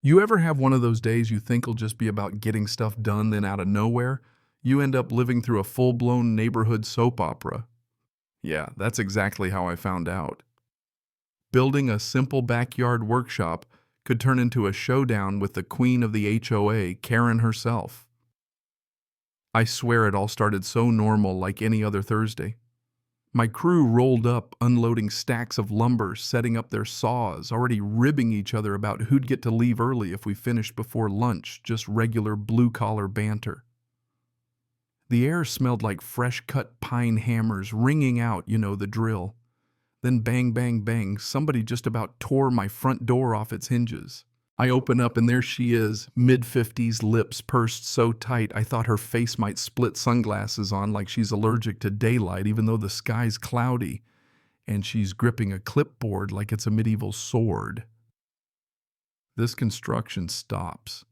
You ever have one of those days you think will just be about getting stuff done, then out of nowhere, you end up living through a full-blown neighborhood soap opera? Yeah, that's exactly how I found out. Building a simple backyard workshop could turn into a showdown with the queen of the HOA, Karen herself. I swear it all started so normal, like any other Thursday. My crew rolled up, unloading stacks of lumber, setting up their saws, already ribbing each other about who'd get to leave early if we finished before lunch, just regular blue-collar banter. The air smelled like fresh-cut pine hammers ringing out, the drill. Then bang, bang, bang, somebody just about tore my front door off its hinges. I open up and there she is, mid-50s, lips pursed so tight I thought her face might split, sunglasses on like she's allergic to daylight even though the sky's cloudy, and she's gripping a clipboard like it's a medieval sword. This construction stops.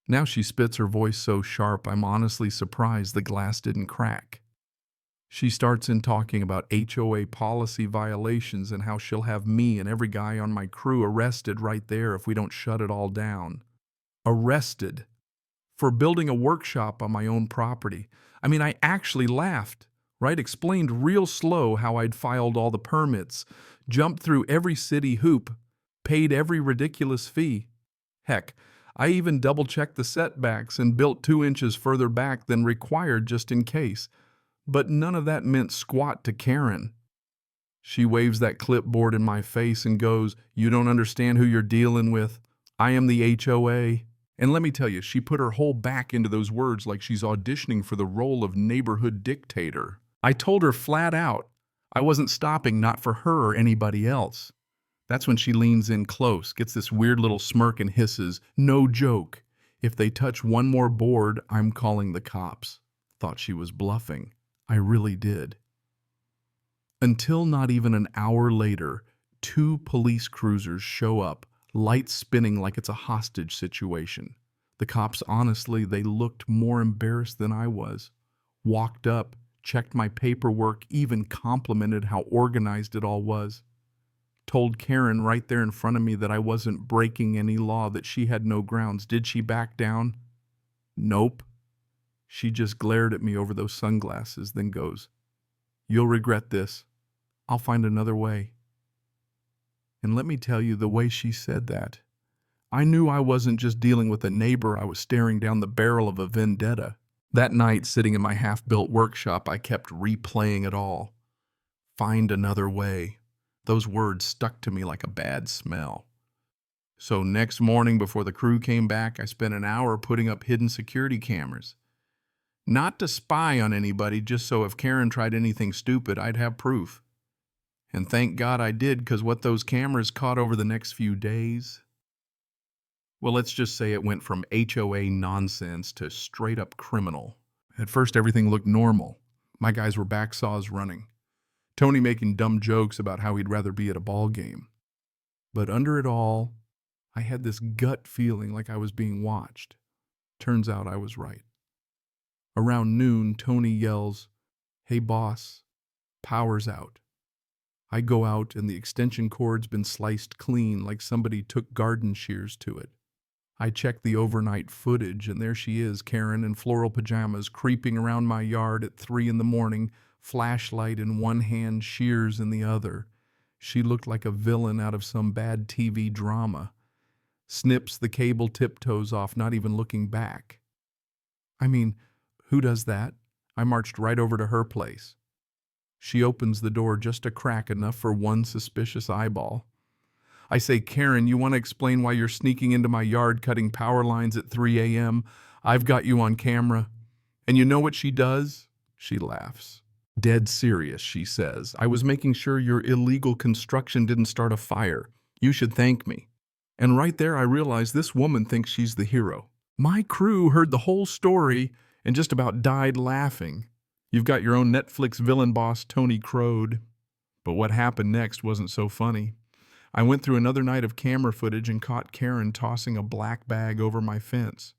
Now she spits, her voice so sharp I'm honestly surprised the glass didn't crack. She starts in talking about HOA policy violations and how she'll have me and every guy on my crew arrested right there if we don't shut it all down. Arrested for building a workshop on my own property. I mean, I actually laughed, right? Explained real slow how I'd filed all the permits, jumped through every city hoop, paid every ridiculous fee. Heck, I even double-checked the setbacks and built 2 inches further back than required just in case. But none of that meant squat to Karen. She waves that clipboard in my face and goes, "You don't understand who you're dealing with. I am the HOA." And let me tell you, she put her whole back into those words like she's auditioning for the role of neighborhood dictator. I told her flat out, I wasn't stopping, not for her or anybody else. That's when she leans in close, gets this weird little smirk and hisses, "No joke. If they touch one more board, I'm calling the cops." Thought she was bluffing. I really did. Until not even an hour later, 2 police cruisers show up, lights spinning like it's a hostage situation. The cops, honestly, they looked more embarrassed than I was. Walked up, checked my paperwork, even complimented how organized it all was. Told Karen right there in front of me that I wasn't breaking any law, that she had no grounds. Did she back down? Nope. She just glared at me over those sunglasses, then goes, "You'll regret this. I'll find another way." And let me tell you, the way she said that, I knew I wasn't just dealing with a neighbor, I was staring down the barrel of a vendetta. That night, sitting in my half-built workshop, I kept replaying it all. Find another way. Those words stuck to me like a bad smell. So next morning, before the crew came back, I spent an hour putting up hidden security cameras. Not to spy on anybody, just so if Karen tried anything stupid, I'd have proof. And thank God I did, because what those cameras caught over the next few days, well, let's just say it went from HOA nonsense to straight up criminal. At first, everything looked normal. My guys were backsaws running. Tony making dumb jokes about how he'd rather be at a ball game. But under it all, I had this gut feeling like I was being watched. Turns out I was right. Around noon, Tony yells, "Hey boss, power's out." I go out and the extension cord's been sliced clean like somebody took garden shears to it. I check the overnight footage and there she is, Karen, in floral pajamas, creeping around my yard at 3 in the morning, flashlight in one hand, shears in the other. She looked like a villain out of some bad TV drama. Snips the cable tiptoes off, not even looking back. I mean, who does that? I marched right over to her place. She opens the door just a crack enough for one suspicious eyeball. I say, "Karen, you want to explain why you're sneaking into my yard cutting power lines at 3 a.m.? I've got you on camera." And you know what she does? She laughs. "Dead serious," she says. "I was making sure your illegal construction didn't start a fire. You should thank me." And right there I realize this woman thinks she's the hero. My crew heard the whole story and just about died laughing. You've got your own Netflix villain boss, Tony crowed. But what happened next wasn't so funny. I went through another night of camera footage and caught Karen tossing a black bag over my fence.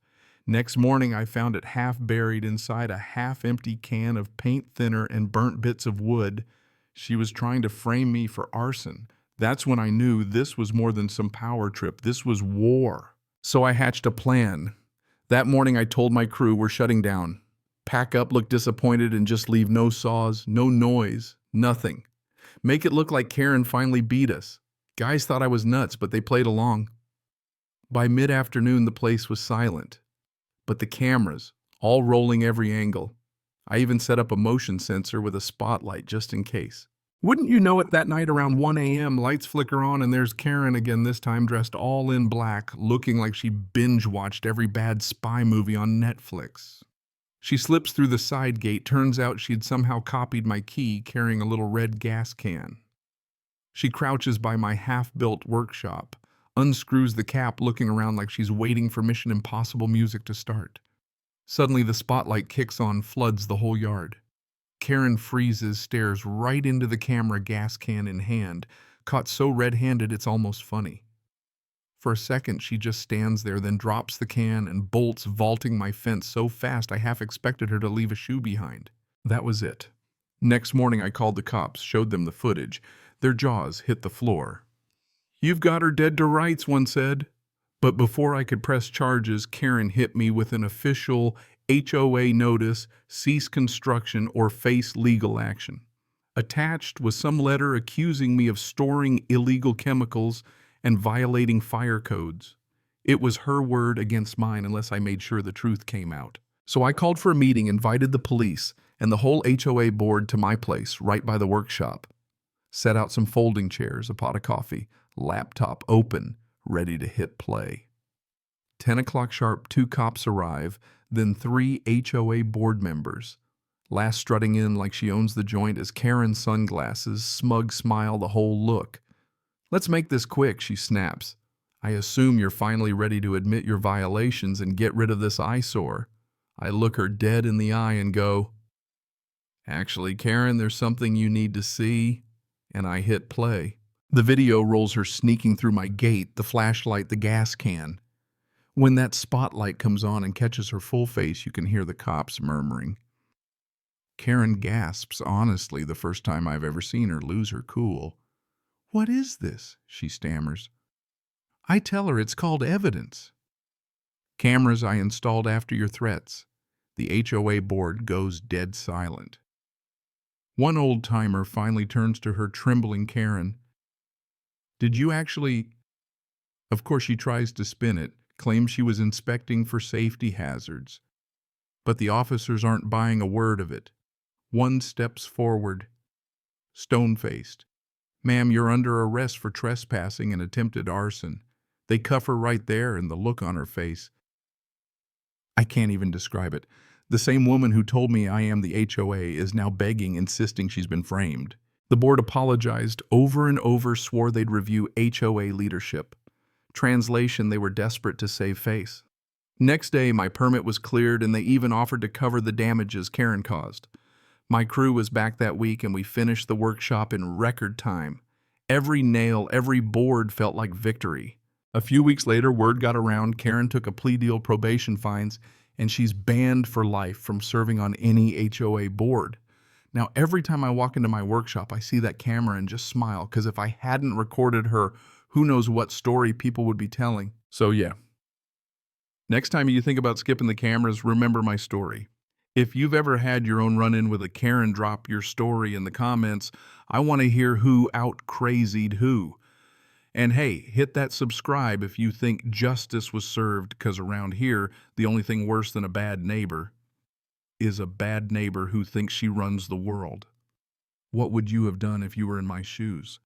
Next morning, I found it half buried inside a half-empty can of paint thinner and burnt bits of wood. She was trying to frame me for arson. That's when I knew this was more than some power trip. This was war. So I hatched a plan. That morning I told my crew we're shutting down. Pack up, look disappointed, and just leave no saws, no noise, nothing. Make it look like Karen finally beat us. Guys thought I was nuts, but they played along. By mid-afternoon, the place was silent. But the cameras, all rolling every angle. I even set up a motion sensor with a spotlight just in case. Wouldn't you know it, that night around 1 a.m., lights flicker on and there's Karen again, this time dressed all in black, looking like she binge-watched every bad spy movie on Netflix. She slips through the side gate. Turns out she'd somehow copied my key, carrying a little red gas can. She crouches by my half-built workshop, unscrews the cap, looking around like she's waiting for Mission Impossible music to start. Suddenly the spotlight kicks on, floods the whole yard. Karen freezes, stares right into the camera, gas can in hand, caught so red-handed it's almost funny. For a second, she just stands there, then drops the can and bolts, vaulting my fence so fast I half expected her to leave a shoe behind. That was it. Next morning, I called the cops, showed them the footage. Their jaws hit the floor. "You've got her dead to rights," one said. But before I could press charges, Karen hit me with an official HOA notice, cease construction, or face legal action. Attached was some letter accusing me of storing illegal chemicals and violating fire codes. It was her word against mine unless I made sure the truth came out. So I called for a meeting, invited the police and the whole HOA board to my place right by the workshop. Set out some folding chairs, a pot of coffee, laptop open, ready to hit play. 10 o'clock sharp, 2 cops arrive, then 3 HOA board members. Last strutting in like she owns the joint is Karen's sunglasses, smug smile, the whole look. "Let's make this quick," she snaps. "I assume you're finally ready to admit your violations and get rid of this eyesore." I look her dead in the eye and go, "Actually, Karen, there's something you need to see." And I hit play. The video rolls her sneaking through my gate, the flashlight, the gas can. When that spotlight comes on and catches her full face, you can hear the cops murmuring. Karen gasps, honestly, the first time I've ever seen her lose her cool. "What is this?" she stammers. I tell her it's called evidence. "Cameras I installed after your threats." The HOA board goes dead silent. One old-timer finally turns to her trembling Karen. "Did you actually—" Of course she tries to spin it, claims she was inspecting for safety hazards. But the officers aren't buying a word of it. One steps forward, stone-faced. "Ma'am, you're under arrest for trespassing and attempted arson." They cuff her right there, and the look on her face. I can't even describe it. The same woman who told me I am the HOA is now begging, insisting she's been framed. The board apologized over and over, swore they'd review HOA leadership. Translation, they were desperate to save face. Next day, my permit was cleared, and they even offered to cover the damages Karen caused. My crew was back that week, and we finished the workshop in record time. Every nail, every board felt like victory. A few weeks later, word got around Karen took a plea deal, probation fines, and she's banned for life from serving on any HOA board. Now, every time I walk into my workshop, I see that camera and just smile, because if I hadn't recorded her, who knows what story people would be telling. So yeah. Next time you think about skipping the cameras, remember my story. If you've ever had your own run-in with a Karen, drop your story in the comments. I want to hear who out-crazied who. And hey, hit that subscribe if you think justice was served, because around here, the only thing worse than a bad neighbor is a bad neighbor who thinks she runs the world. What would you have done if you were in my shoes?